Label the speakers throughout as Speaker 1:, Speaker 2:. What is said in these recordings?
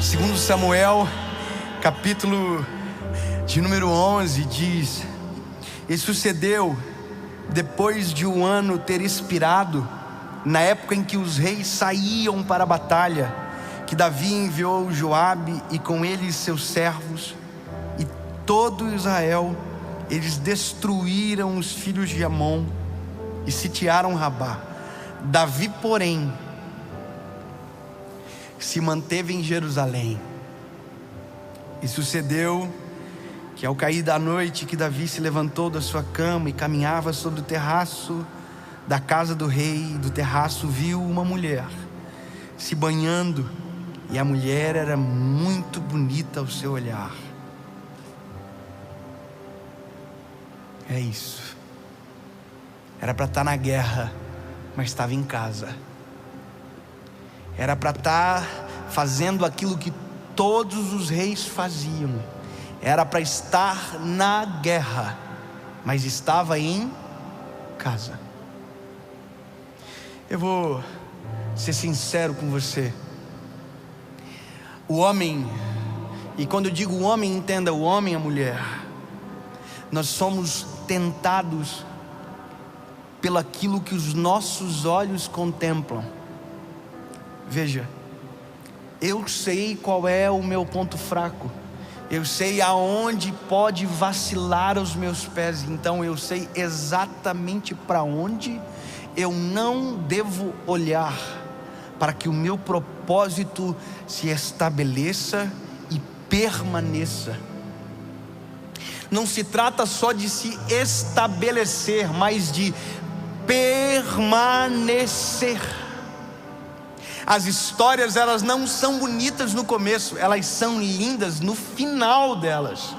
Speaker 1: Segundo Samuel, capítulo de número 11, diz: E sucedeu, depois de um ano ter expirado, na época em que os reis saíam para a batalha, que Davi enviou Joabe e com ele seus servos e todo Israel. Eles destruíram os filhos de Amon e sitiaram Rabá. Davi, porém, se manteve em Jerusalém. E sucedeu que ao cair da noite, que Davi se levantou da sua cama e caminhava sobre o terraço da casa do rei. Do terraço viu uma mulher se banhando, e a mulher era muito bonita ao seu olhar. É isso. Era para estar na guerra, mas estava em casa. Era para estar fazendo aquilo que todos os reis faziam. Era para estar na guerra, mas estava em casa. Eu vou ser sincero com você. O homem, e quando eu digo homem, entenda o homem e a mulher, nós somos tentados pelo aquilo que os nossos olhos contemplam. Veja, eu sei qual é o meu ponto fraco, eu sei aonde pode vacilar os meus pés, então eu sei exatamente para onde eu não devo olhar, para que o meu propósito se estabeleça e permaneça. Não se trata só de se estabelecer, mas de permanecer. As histórias, elas não são bonitas no começo, elas são lindas no final delas.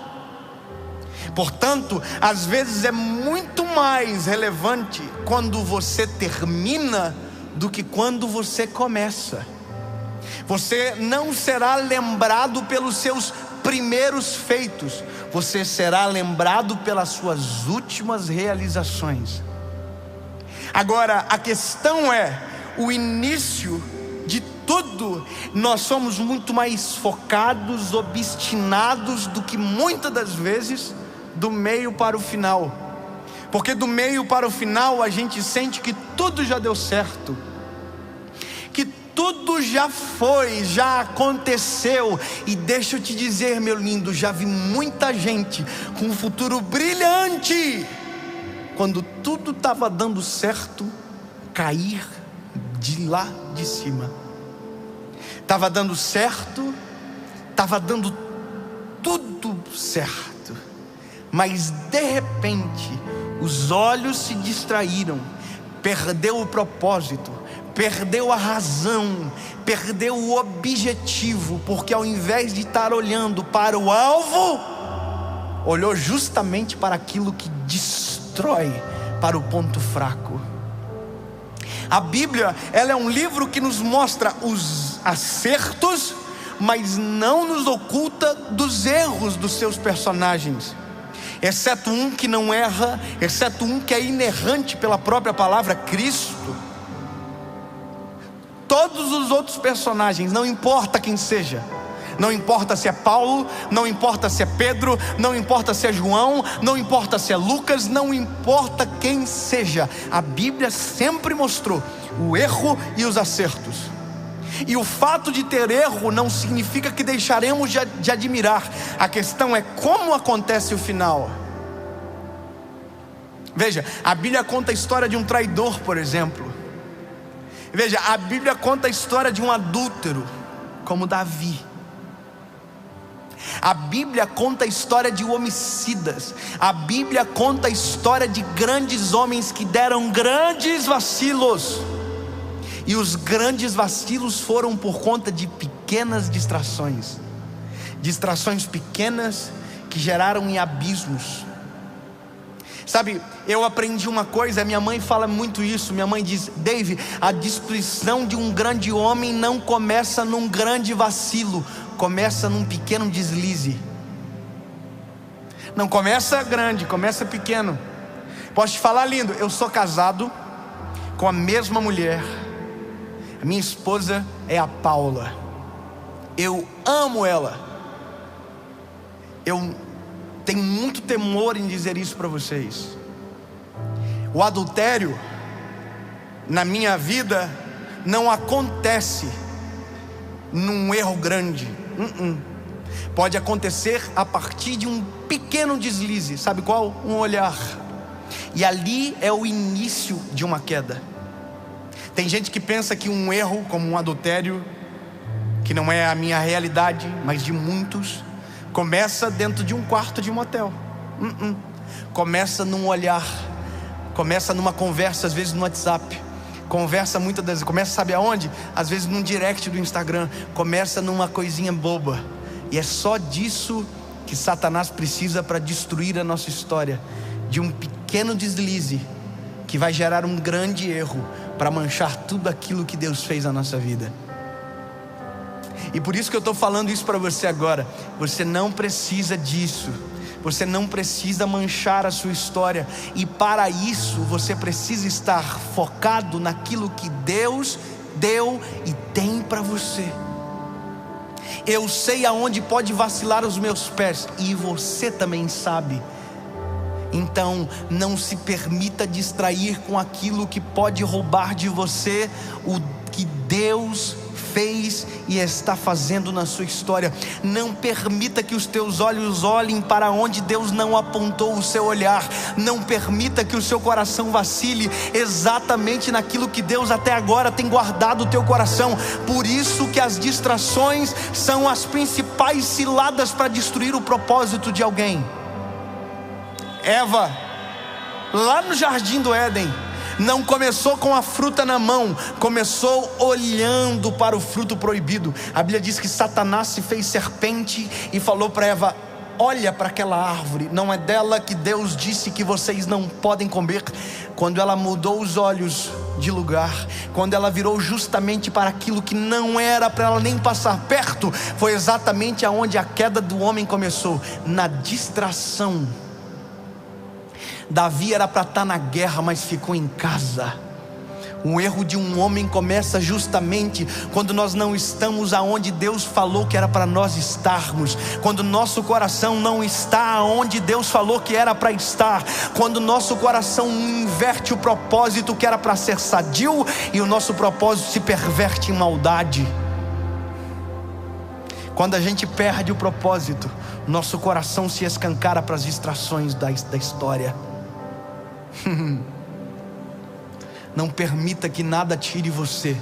Speaker 1: Portanto, às vezes é muito mais relevante quando você termina do que quando você começa. Você não será lembrado pelos seus primeiros feitos, você será lembrado pelas suas últimas realizações. Agora, a questão é, o início de tudo, nós somos muito mais focados, obstinados do que muitas das vezes do meio para o final. Porque do meio para o final a gente sente que tudo já deu certo, que tudo já foi, já aconteceu. E deixa eu te dizer, meu lindo, já vi muita gente com um futuro brilhante, quando tudo estava dando certo, cair de lá de cima. Estava dando certo, estava dando tudo certo, mas de repente os olhos se distraíram, perdeu o propósito, perdeu a razão, perdeu o objetivo, porque ao invés de estar olhando para o alvo, olhou justamente para aquilo que destrói, para o ponto fraco. A Bíblia, ela é um livro que nos mostra os acertos, mas não nos oculta dos erros dos seus personagens. Exceto um que não erra, exceto um que é inerrante pela própria palavra, Cristo. Todos os outros personagens, não importa quem seja, não importa se é Paulo, não importa se é Pedro, não importa se é João, não importa se é Lucas, não importa quem seja, a Bíblia sempre mostrou o erro e os acertos. E o fato de ter erro não significa que deixaremos de admirar. A questão é como acontece o final. Veja, a Bíblia conta a história de um traidor, por exemplo. Veja, a Bíblia conta a história de um adúltero, como Davi. A Bíblia conta a história de homicidas. A Bíblia conta a história de grandes homens que deram grandes vacilos. E os grandes vacilos foram por conta de pequenas distrações. Distrações pequenas que geraram em abismos. Sabe, eu aprendi uma coisa, minha mãe fala muito isso. Minha mãe diz: Dave, a destruição de um grande homem não começa num grande vacilo, começa num pequeno deslize. Não começa grande, começa pequeno. Posso te falar, lindo, eu sou casado com a mesma mulher. A minha esposa é a Paula. Eu amo ela. Eu tenho muito temor em dizer isso para vocês. O adultério na minha vida não acontece num erro grande. Pode acontecer a partir de um pequeno deslize. Sabe qual? Um olhar. E ali é o início de uma queda. Tem gente que pensa que um erro como um adultério, que não é a minha realidade, mas de muitos, começa dentro de um quarto de motel. Começa num olhar. Começa numa conversa, às vezes no WhatsApp. Conversa muitas das vezes. Começa, sabe aonde? Às vezes num direct do Instagram. Começa numa coisinha boba. E é só disso que Satanás precisa para destruir a nossa história. De um pequeno deslize que vai gerar um grande erro para manchar tudo aquilo que Deus fez na nossa vida. E por isso que eu estou falando isso para você agora. Você não precisa disso. Você não precisa manchar a sua história. E para isso você precisa estar focado naquilo que Deus deu e tem para você. Eu sei aonde pode vacilar os meus pés, e você também sabe. Então não se permita distrair com aquilo que pode roubar de você o que Deus fez e está fazendo na sua história. Não permita que os teus olhos olhem para onde Deus não apontou o seu olhar. Não permita que o seu coração vacile exatamente naquilo que Deus até agora tem guardado o teu coração. Por isso que as distrações são as principais ciladas para destruir o propósito de alguém. Eva, lá no jardim do Éden, não começou com a fruta na mão, começou olhando para o fruto proibido. A Bíblia diz que Satanás se fez serpente e falou para Eva: olha para aquela árvore, não é dela que Deus disse que vocês não podem comer. Quando ela mudou os olhos de lugar, quando ela virou justamente para aquilo que não era para ela nem passar perto, foi exatamente aonde a queda do homem começou, na distração. Davi era para estar na guerra, mas ficou em casa. O erro de um homem começa justamente quando nós não estamos aonde Deus falou que era para nós estarmos, quando nosso coração não está aonde Deus falou que era para estar, quando nosso coração inverte o propósito que era para ser sadio e o nosso propósito se perverte em maldade. Quando a gente perde o propósito, nosso coração se escancara para as distrações da história. Não permita que nada tire você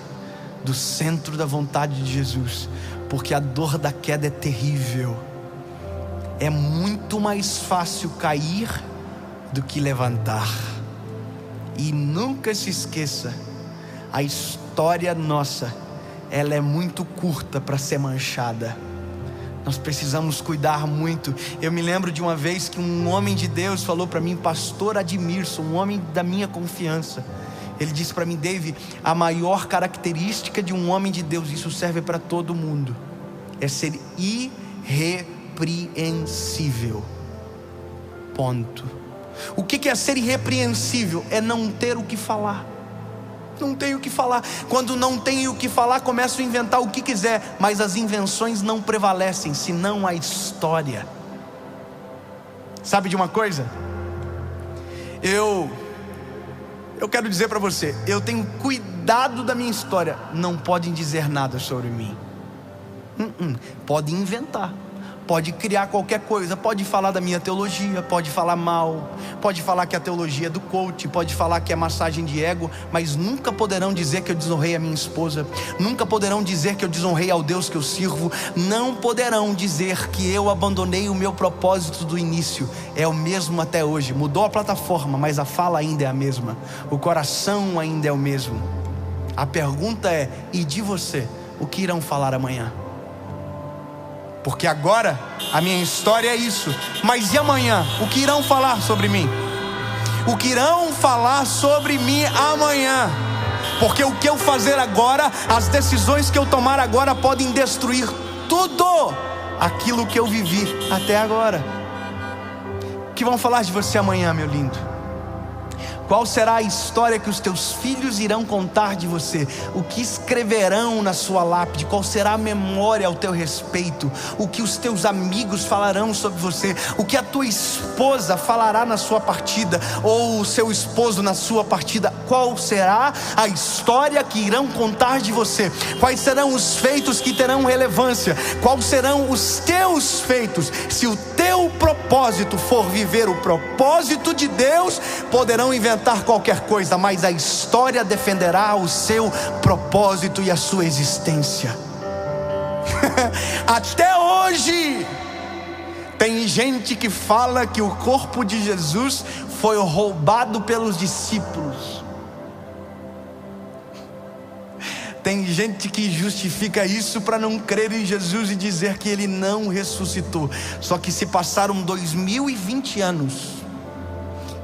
Speaker 1: do centro da vontade de Jesus, porque a dor da queda é terrível. É muito mais fácil cair do que levantar. E nunca se esqueça, a história nossa, ela é muito curta para ser manchada. Nós precisamos cuidar muito. Eu me lembro de uma vez que um homem de Deus falou para mim, pastor Admirson, um homem da minha confiança. Ele disse para mim: David, a maior característica de um homem de Deus, isso serve para todo mundo, é ser irrepreensível. Ponto. O que é ser irrepreensível? É não ter o que falar. Não tenho o que falar. Quando não tenho o que falar, começo a inventar o que quiser, mas as invenções não prevalecem, senão a história. Sabe de uma coisa? Eu quero dizer para você, eu tenho cuidado da minha história. Não podem dizer nada sobre mim. Pode inventar, pode criar qualquer coisa, pode falar da minha teologia, pode falar mal, pode falar que a teologia é do coach, pode falar que é massagem de ego, mas nunca poderão dizer que eu desonrei a minha esposa, nunca poderão dizer que eu desonrei ao Deus que eu sirvo, não poderão dizer que eu abandonei o meu propósito do início. É o mesmo até hoje, mudou a plataforma, mas a fala ainda é a mesma, o coração ainda é o mesmo. A pergunta é: e de você, o que irão falar amanhã? Porque agora a minha história é isso, mas e amanhã? O que irão falar sobre mim? O que irão falar sobre mim amanhã? Porque o que eu fazer agora, as decisões que eu tomar agora podem destruir tudo aquilo que eu vivi até agora. O que vão falar de você amanhã, meu lindo? Qual será a história que os teus filhos irão contar de você? O que escreverão na sua lápide? Qual será a memória ao teu respeito? O que os teus amigos falarão sobre você? O que a tua esposa falará na sua partida? Ou o seu esposo na sua partida? Qual será a história que irão contar de você? Quais serão os feitos que terão relevância? Quais serão os teus feitos? Se o teu propósito for viver o propósito de Deus, poderão inventar qualquer coisa, mas a história defenderá o seu propósito e a sua existência. Até hoje tem gente que fala que o corpo de Jesus foi roubado pelos discípulos. Tem gente que justifica isso para não crer em Jesus e dizer que Ele não ressuscitou. Só que se passaram 2020 anos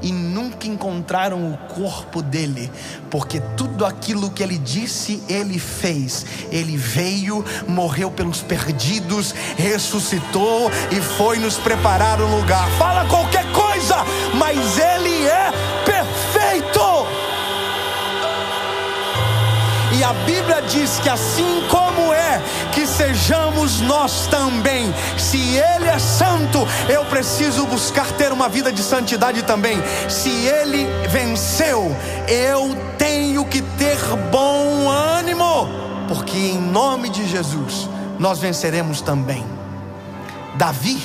Speaker 1: e nunca encontraram o corpo dele, porque tudo aquilo que ele disse, ele fez. Ele veio, morreu pelos perdidos, ressuscitou e foi nos preparar um lugar. Fala qualquer coisa, mas ele é perfeito. E a Bíblia diz que assim como é, que sejamos nós também. Se Ele é santo, eu preciso buscar ter uma vida de santidade também. Se Ele venceu, eu tenho que ter bom ânimo, porque em nome de Jesus, nós venceremos também. Davi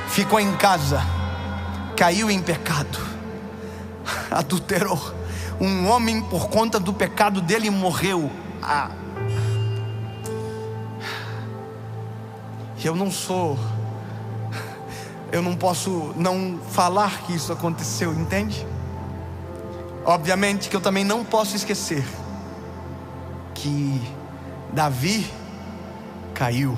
Speaker 1: ficou em casa, caiu em pecado, adulterou. Um homem, por conta do pecado dele, morreu. Eu não posso não falar que isso aconteceu, entende? Obviamente que eu também não posso esquecer que Davi caiu.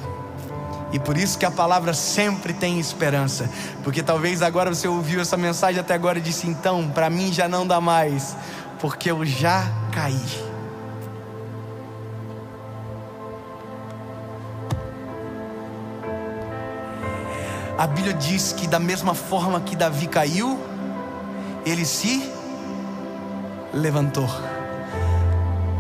Speaker 1: E por isso que a palavra sempre tem esperança. Porque talvez agora você ouviu essa mensagem até agora e disse: então, para mim já não dá mais, porque eu já caí. A Bíblia diz que da mesma forma que Davi caiu, ele se levantou.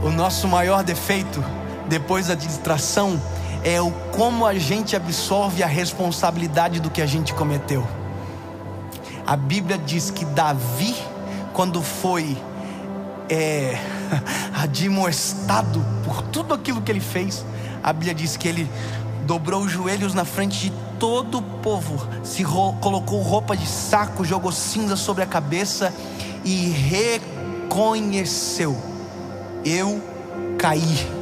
Speaker 1: O nosso maior defeito, depois da distração, é o como a gente absorve a responsabilidade do que a gente cometeu. A Bíblia diz que Davi, quando foi admoestado por tudo aquilo que ele fez, a Bíblia diz que ele dobrou os joelhos na frente de todo o povo, colocou roupa de saco, jogou cinza sobre a cabeça e reconheceu: eu caí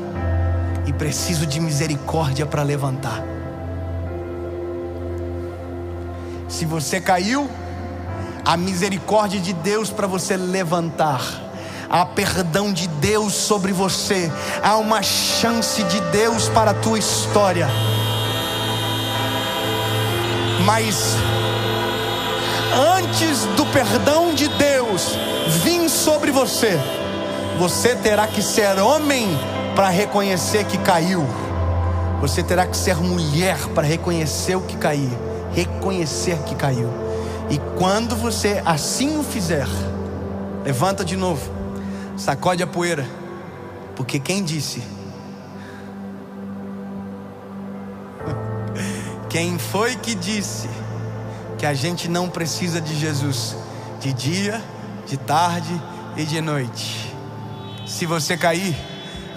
Speaker 1: e preciso de misericórdia para levantar. Se você caiu, há misericórdia de Deus para você levantar. Há perdão de Deus sobre você. Há uma chance de Deus para a tua história. Mas antes do perdão de Deus vir sobre você, você terá que ser homem para reconhecer que caiu. Você terá que ser mulher para reconhecer o que caiu. Reconhecer que caiu. E quando você assim o fizer, levanta de novo, sacode a poeira, porque quem disse? Quem foi que disse que a gente não precisa de Jesus de dia, de tarde e de noite? Se você cair,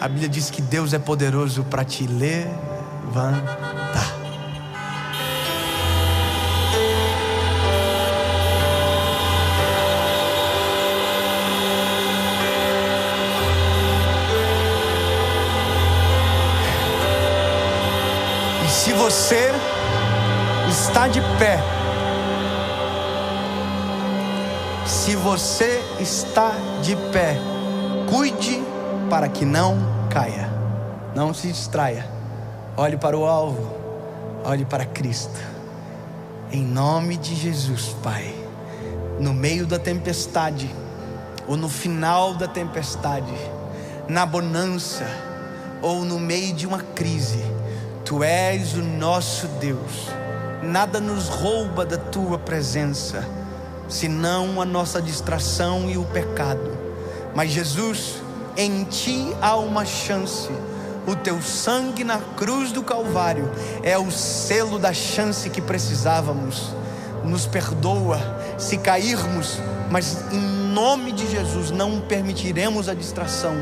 Speaker 1: a Bíblia diz que Deus é poderoso para te levantar. E se você está de pé, se você está de pé, cuide para que não caia, não se distraia. Olhe para o alvo, olhe para Cristo. Em nome de Jesus, Pai, no meio da tempestade, ou no final da tempestade, na bonança, ou no meio de uma crise, Tu és o nosso Deus. Nada nos rouba da Tua presença. senão a nossa distração e o pecado. Mas Jesus, em Ti há uma chance. O Teu sangue na cruz do Calvário é o selo da chance que precisávamos. Nos perdoa se cairmos, mas em nome de Jesus não permitiremos a distração.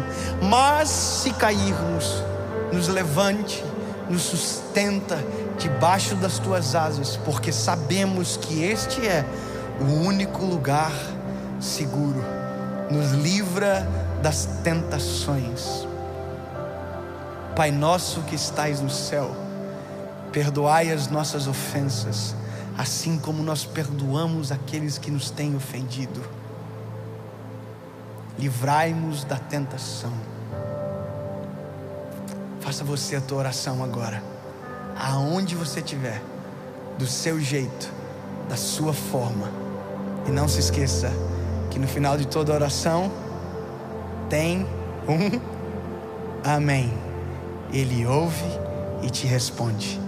Speaker 1: Mas se cairmos, nos levante, nos sustenta debaixo das Tuas asas, porque sabemos que este é o único lugar seguro. Nos livra das tentações. Pai nosso que estais no céu, perdoai as nossas ofensas, assim como nós perdoamos aqueles que nos têm ofendido. Livrai-nos da tentação. Faça você a tua oração agora, aonde você estiver, do seu jeito, da sua forma. E não se esqueça que no final de toda oração tem um amém. Ele ouve e te responde.